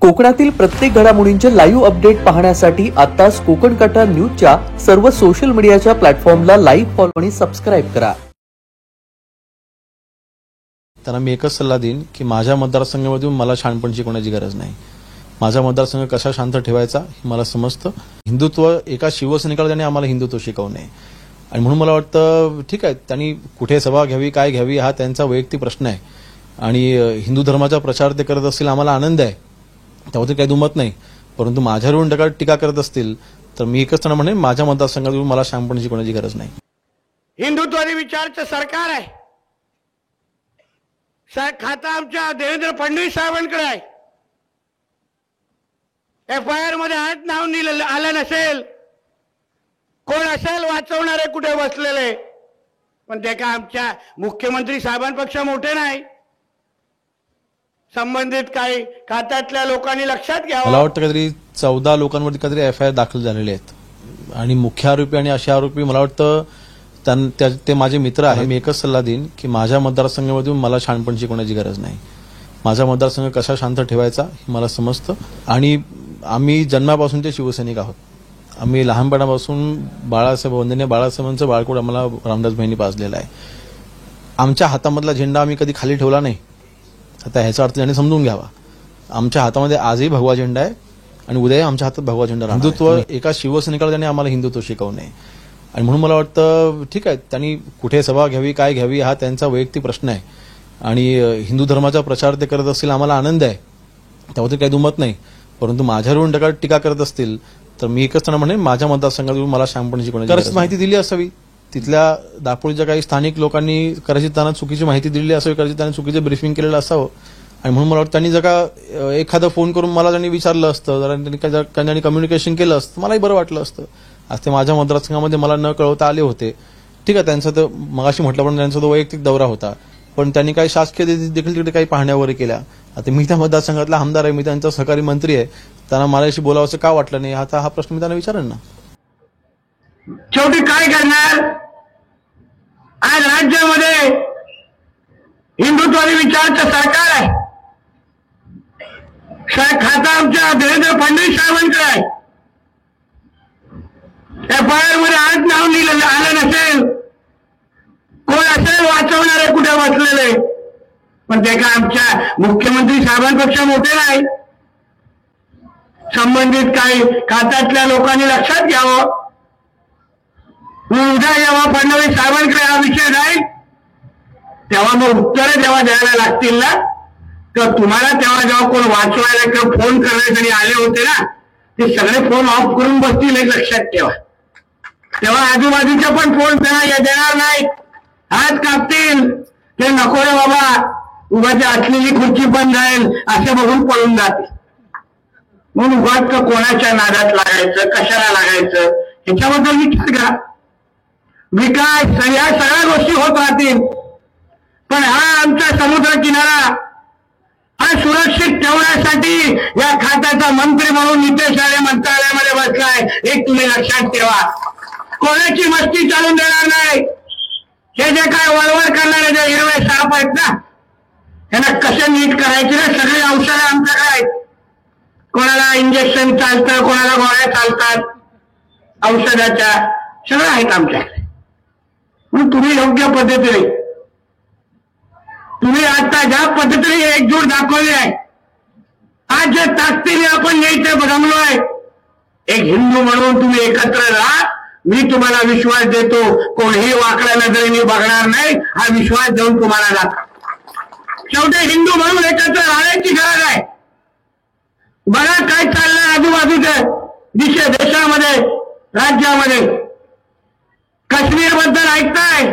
कोकणातील प्रत्येक घडामोडींचे लाईव्ह अपडेट पाहण्यासाठी आताच कोकण कटा न्यूजच्या सर्व सोशल मीडियाच्या प्लॅटफॉर्मला लाईक, फॉलो आणि सबस्क्राईब करा. त्यांना मी एकच सल्ला देईन की माझ्या मतदारसंघामधून मला शहाणपण शिकवण्याची गरज नाही. माझा मतदारसंघ कसा शांत ठेवायचा हे मला समजतं. हिंदुत्व एका शिवसैनिकाला त्यांनी आम्हाला हिंदुत्व शिकवू नये आणि म्हणून मला वाटतं ठीक आहे, त्यांनी कुठे सभा घ्यावी, काय घ्यावी हा त्यांचा वैयक्तिक प्रश्न आहे आणि हिंदू धर्माचा प्रचार ते करत असतील, आम्हाला आनंद आहे, त्याबद्दल काही दुमत नाही. परंतु माझ्यावरून टीका करत असतील तर मी एकच त्यांना म्हणेन माझ्या मतदारसंघातून मला शहाणपण शिकवण्याची गरज नाही. हिंदुत्वादी विचारचं सरकार आहे. खाता आमच्या देवेंद्र फडणवीस साहेबांकडे आहे. FIR मध्ये आज नाव आलं नसेल, कोण असेल वाचवणारे कुठे बसलेले, पण ते का आमच्या मुख्यमंत्री साहेबांपेक्षा मोठे नाही. संबंधित काही खात्यातल्या लोकांनी लक्षात घ्यावं. मला वाटतं काहीतरी 14 लोकांवरती काहीतरी FIR दाखल झालेले आहेत आणि मुख्य आरोपी आणि असे आरोपी मला वाटतं ते माझे मित्र आहेत. मी एकच सल्ला देईन की माझ्या मतदारसंघामधून मला शहाणपण शिकवण्याची गरज नाही. माझा मतदारसंघ कसा शांत ठेवायचा हे मला समजतं आणि आम्ही जन्मापासूनचे शिवसैनिक आहोत. आम्ही लहानपणापासून वंदनीय बाळासाहेबांचं बाळकोट आम्हाला रामदास भाईंनी पाजलेलं आहे. आमच्या हातामधला झेंडा आम्ही कधी खाली ठेवला नाही. आता ह्याचा अर्थ त्याने समजून घ्यावा. आमच्या हातामध्ये आजही भगवा झेंडा आहे आणि उद्या आमच्या हातात भगवा झेंडा राहणार. हिंदुत्व एका शिवसैनिकाला त्यांनी आम्हाला हिंदुत्व शिकवू नये आणि म्हणून मला वाटतं ठीक आहे, त्यांनी कुठे सभा घ्यावी, काय घ्यावी हा त्यांचा वैयक्तिक प्रश्न आहे आणि हिंदू धर्माचा प्रचार ते करत असतील, आम्हाला आनंद आहे, त्याबद्दल काही दुमत नाही. परंतु माझ्यावरून टीका करत असतील तर मी एकच त्यांना म्हणेन माझ्या मतदारसंघातून मला शहाणपण शिकवण्याची गरज नाही. माहिती दिली असावी. तिथल्या दापोलीच्या काही स्थानिक लोकांनी कदाचित त्यांना चुकीची माहिती दिली असावी, कदाचित त्यांनी चुकीचं ब्रीफिंग केलेलं असावं आणि म्हणून मला वाटतं त्यांनी जर का एखादा फोन करून मला त्यांनी विचारलं असतं, जर त्यांनी कम्युनिकेशन केलं असतं मलाही बरं वाटलं असतं. आज ते माझ्या मतदारसंघामध्ये मला न कळवता आले होते. ठीक आहे, त्यांचा तर मगाशी म्हटलं पण त्यांचा तो वैयक्तिक दौरा होता, पण त्यांनी काही शासकीय देखील तिकडे काही पाहण्या वगैरे केल्या. आता मी त्या मतदारसंघातला आमदार आहे, मी त्यांचा सहकारी मंत्री आहे, त्यांना माझ्याशी बोलावं का वाटलं नाही आता हा प्रश्न मी त्यांना विचारेन ना. शेवटी काय करणार? आज राज्यामध्ये हिंदुत्वादी विचारचं सरकार आहे. खाता आमच्या देवेंद्र फडणवीस साहेबांकडे आहे. FIR मध्ये आज नाव आलं नसेल, कोण असेल वाचवणारे कुठे बसलेले, पण ते का आमच्या मुख्यमंत्री साहेबांपेक्षा मोठे नाही. संबंधित काही खात्यातल्या लोकांनी लक्षात घ्यावं. उद्या जेव्हा फडणवीस साहेबांकडे हा विषय नाही तेव्हा मग उत्तरे जेव्हा द्यायला लागतील ना, तर तुम्हाला तेव्हा जेव्हा कोण वाचवायला किंवा फोन करण्यासाठी आले होते ना, ते सगळे फोन ऑफ करून बसतील हे लक्षात ठेवा. तेव्हा आजूबाजूचे पण फोन त्यांना देणार नाही. हात कापतील, ते नको रे बाबा, उगाची असलेली खुर्ची पण जाईल असे बघून पळून जातील. म्हणून उगाच का कोणाच्या नादात लागायचं, कशाला लागायचं, ह्याच्याबद्दल विचार करा. विकास या सगळ्या गोष्टी होत राहतील, पण हा आमचा समुद्र किनारा हा सुरक्षित ठेवण्यासाठी या खात्याचा मंत्री म्हणून नितेश राणे मंत्रालयामध्ये बसलाय. एक तुम्ही लक्षात ठेवा, कोणाची मस्ती चालून देणार नाही. हे जे काय वळवळ करणारे जे हिरवे साप आहेत ना, यांना कसे नीट करायचे ना, सगळे औषधं आमच्याकडे आहेत. कोणाला इंजेक्शन चालतं, कोणाला गोळ्या चालतात औषधाच्या, सगळं आहेत आमच्याकडे. म्हणून तुम्ही योग्य पद्धतीने, तुम्ही आता ज्या पद्धतीने एकजूट दाखवली आहे, आज जे ताकदीने आपण इथे जमलोय, एक हिंदू म्हणून तुम्ही एकत्र राहा. मी तुम्हाला विश्वास देतो, कोणीही वाकड्या नजरेने बघणार नाही, हा विश्वास देऊन तुम्हाला दाखव. शेवटी हिंदू म्हणून एकत्र राहण्याची गरज आहे. बघा काय चाललंय आजूबाजूच्या देशामध्ये, राज्यामध्ये. काश्मीर बद्दल ऐकताय,